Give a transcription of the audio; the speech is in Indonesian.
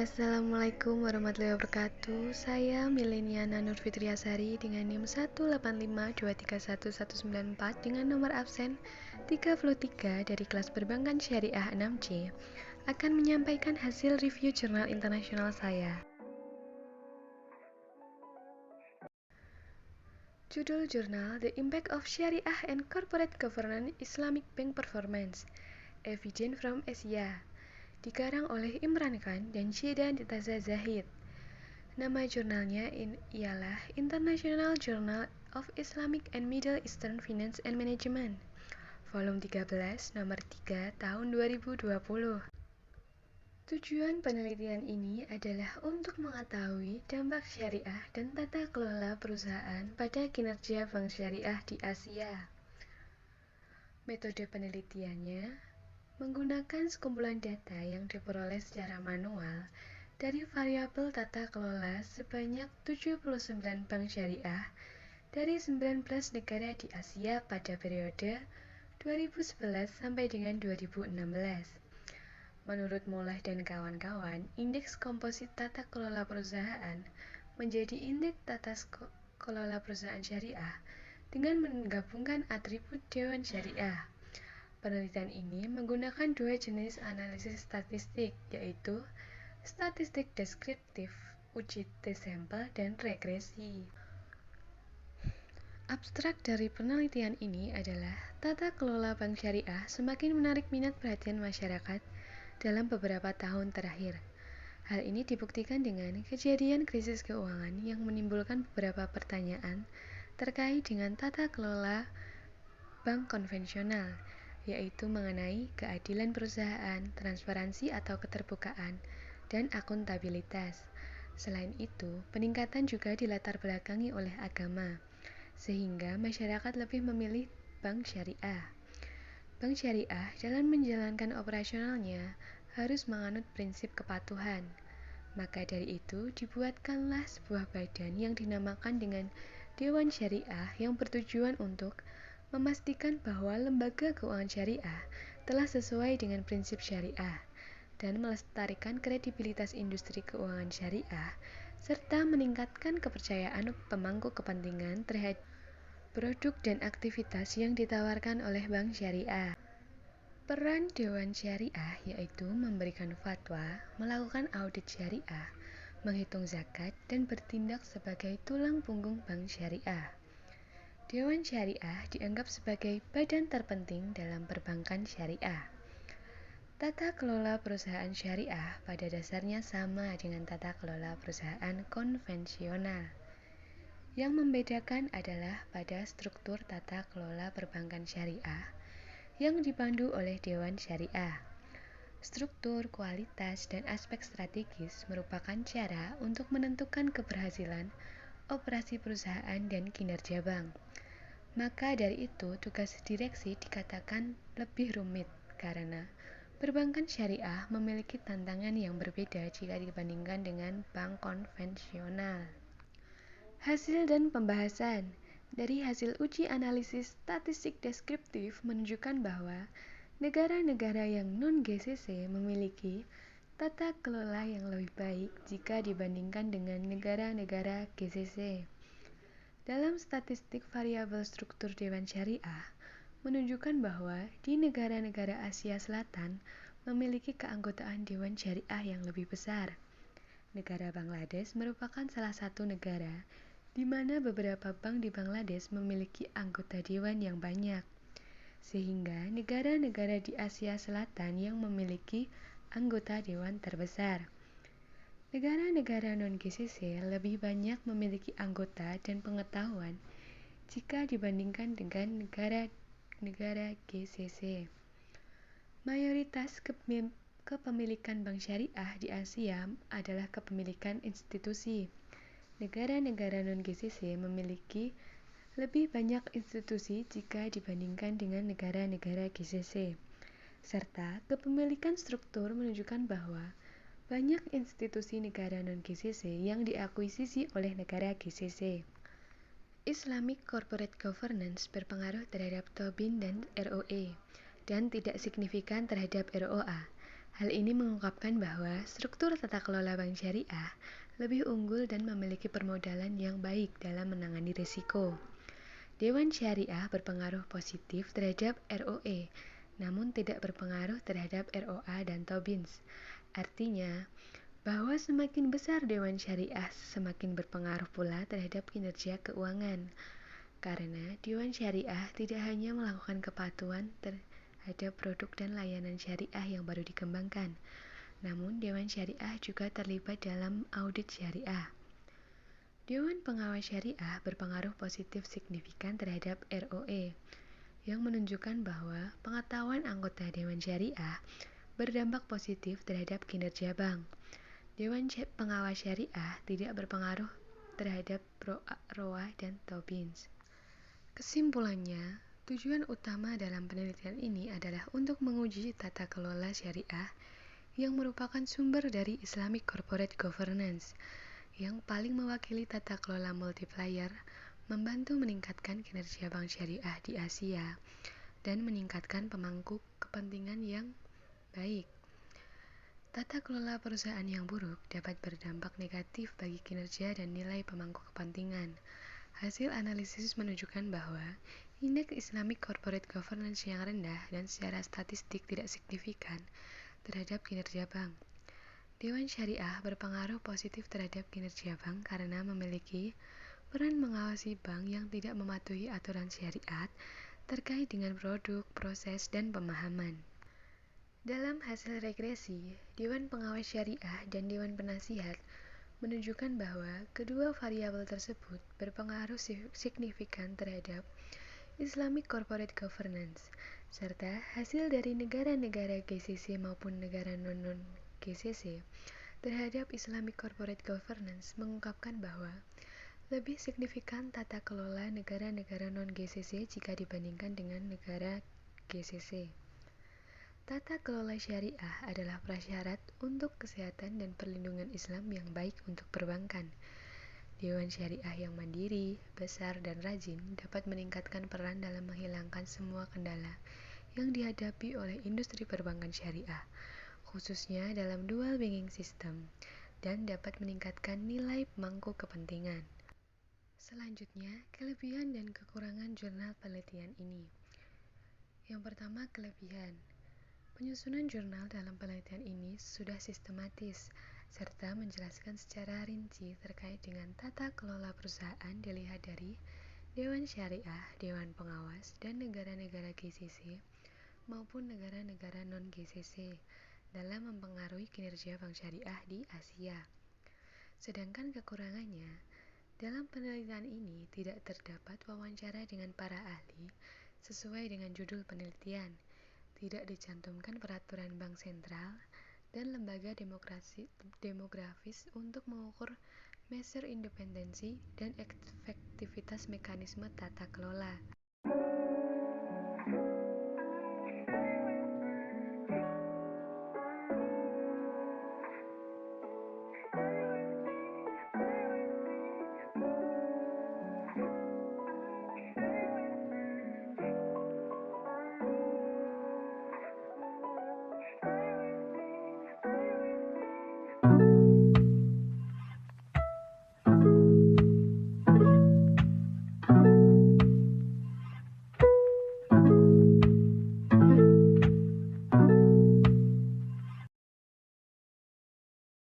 Assalamualaikum warahmatullahi wabarakatuh. Saya Mileniana Nur Fitriasari dengan NIM 185231194 dengan nomor absen 33 dari kelas Perbankan Syariah 6C akan menyampaikan hasil review jurnal internasional saya. Judul jurnal The Impact of Syariah and Corporate Governance Islamic Bank Performance Evidence from Asia, dikarang oleh Imran Khan dan Syeda Taza Zahid. Nama jurnalnya ialah International Journal of Islamic and Middle Eastern Finance and Management, volume 13, nomor 3, tahun 2020. Tujuan penelitian ini adalah untuk mengetahui dampak syariah dan tata kelola perusahaan pada kinerja bank syariah di Asia. Metode penelitiannya menggunakan sekumpulan data yang diperoleh secara manual dari variabel tata kelola sebanyak 79 bank syariah dari 19 negara di Asia pada periode 2011 sampai dengan 2016. Menurut Mullah dan kawan-kawan, indeks komposit tata kelola perusahaan menjadi indeks tata kelola perusahaan syariah dengan menggabungkan atribut Dewan Syariah. Penelitian ini menggunakan dua jenis analisis statistik, yaitu statistik deskriptif, uji T-sampel, dan regresi. Abstrak dari penelitian ini adalah tata kelola bank syariah semakin menarik minat perhatian masyarakat dalam beberapa tahun terakhir. Hal ini dibuktikan dengan kejadian krisis keuangan yang menimbulkan beberapa pertanyaan terkait dengan tata kelola bank konvensional, yaitu mengenai keadilan perusahaan, transparansi atau keterbukaan, dan akuntabilitas. Selain itu, peningkatan juga dilatar belakangi oleh agama, sehingga masyarakat lebih memilih bank syariah. Bank syariah dalam menjalankan operasionalnya harus menganut prinsip kepatuhan. Maka dari itu, dibuatkanlah sebuah badan yang dinamakan dengan Dewan Syariah yang bertujuan untuk memastikan bahwa lembaga keuangan syariah telah sesuai dengan prinsip syariah dan melestarikan kredibilitas industri keuangan syariah serta meningkatkan kepercayaan pemangku kepentingan terhadap produk dan aktivitas yang ditawarkan oleh bank syariah. Peran Dewan Syariah yaitu memberikan fatwa, melakukan audit syariah, menghitung zakat, dan bertindak sebagai tulang punggung bank syariah. Dewan Syariah dianggap sebagai badan terpenting dalam perbankan syariah. Tata kelola perusahaan syariah pada dasarnya sama dengan tata kelola perusahaan konvensional. Yang membedakan adalah pada struktur tata kelola perbankan syariah yang dipandu oleh Dewan Syariah. Struktur, kualitas, dan aspek strategis merupakan cara untuk menentukan keberhasilan operasi perusahaan dan kinerja bank. Maka dari itu, tugas direksi dikatakan lebih rumit karena perbankan syariah memiliki tantangan yang berbeda jika dibandingkan dengan bank konvensional. Hasil dan pembahasan. Dari hasil uji analisis statistik deskriptif menunjukkan bahwa negara-negara yang non-GCC memiliki tata kelola yang lebih baik jika dibandingkan dengan negara-negara GCC. Dalam statistik variabel struktur Dewan Syariah menunjukkan bahwa di negara-negara Asia Selatan memiliki keanggotaan Dewan Syariah yang lebih besar. Negara Bangladesh merupakan salah satu negara di mana beberapa bank di Bangladesh memiliki anggota dewan yang banyak, sehingga negara-negara di Asia Selatan yang memiliki anggota dewan terbesar. Negara-negara non-GCC lebih banyak memiliki anggota dan pengetahuan jika dibandingkan dengan negara-negara GCC. Mayoritas kepemilikan bank syariah di Asia adalah kepemilikan institusi. Negara-negara non-GCC memiliki lebih banyak institusi jika dibandingkan dengan negara-negara GCC. Serta kepemilikan struktur menunjukkan bahwa banyak institusi negara non-GCC yang diakuisisi oleh negara GCC. Islamic Corporate Governance berpengaruh terhadap Tobin dan ROE dan tidak signifikan terhadap ROA. Hal ini mengungkapkan bahwa struktur tata kelola bank syariah lebih unggul dan memiliki permodalan yang baik dalam menangani risiko. Dewan Syariah berpengaruh positif terhadap ROE, namun tidak berpengaruh terhadap ROA dan Tobins. Artinya, bahwa semakin besar Dewan Syariah, semakin berpengaruh pula terhadap kinerja keuangan. Karena Dewan Syariah tidak hanya melakukan kepatuhan terhadap produk dan layanan syariah yang baru dikembangkan, namun Dewan Syariah juga terlibat dalam audit syariah. Dewan Pengawas Syariah berpengaruh positif signifikan terhadap ROE, yang menunjukkan bahwa pengetahuan anggota Dewan Syariah berdampak positif terhadap kinerja bank. Dewan Pengawas Syariah tidak berpengaruh terhadap ROA dan Tobins. Kesimpulannya, tujuan utama dalam penelitian ini adalah untuk menguji tata kelola syariah yang merupakan sumber dari Islamic Corporate Governance, yang paling mewakili tata kelola multiplier, membantu meningkatkan kinerja bank syariah di Asia, dan meningkatkan pemangku kepentingan yang baik. Tata kelola perusahaan yang buruk dapat berdampak negatif bagi kinerja dan nilai pemangku kepentingan. Hasil analisis menunjukkan bahwa indeks Islamic Corporate Governance yang rendah dan secara statistik tidak signifikan terhadap kinerja bank. Dewan Syariah berpengaruh positif terhadap kinerja bank karena memiliki peran mengawasi bank yang tidak mematuhi aturan syariat terkait dengan produk, proses, dan pemahaman. Dalam hasil regresi, Dewan Pengawas Syariah dan Dewan Penasihat menunjukkan bahwa kedua variabel tersebut berpengaruh signifikan terhadap Islamic Corporate Governance, serta hasil dari negara-negara GCC maupun negara non-GCC terhadap Islamic Corporate Governance mengungkapkan bahwa lebih signifikan tata kelola negara-negara non-GCC jika dibandingkan dengan negara GCC. Tata kelola syariah adalah prasyarat untuk kesehatan dan perlindungan Islam yang baik untuk perbankan. Dewan Syariah yang mandiri, besar, dan rajin dapat meningkatkan peran dalam menghilangkan semua kendala yang dihadapi oleh industri perbankan syariah, khususnya dalam dual banking system, dan dapat meningkatkan nilai pemangku kepentingan. Selanjutnya, kelebihan dan kekurangan jurnal penelitian ini. Yang pertama, kelebihan. Penyusunan jurnal dalam penelitian ini sudah sistematis, serta menjelaskan secara rinci terkait dengan tata kelola perusahaan dilihat dari Dewan Syariah, Dewan Pengawas, dan negara-negara GCC maupun negara-negara non-GCC dalam mempengaruhi kinerja bank syariah di Asia. Sedangkan kekurangannya, dalam penelitian ini tidak terdapat wawancara dengan para ahli sesuai dengan judul penelitian, tidak dicantumkan peraturan bank sentral dan lembaga demografis untuk mengukur measure independensi dan efektivitas mekanisme tata kelola.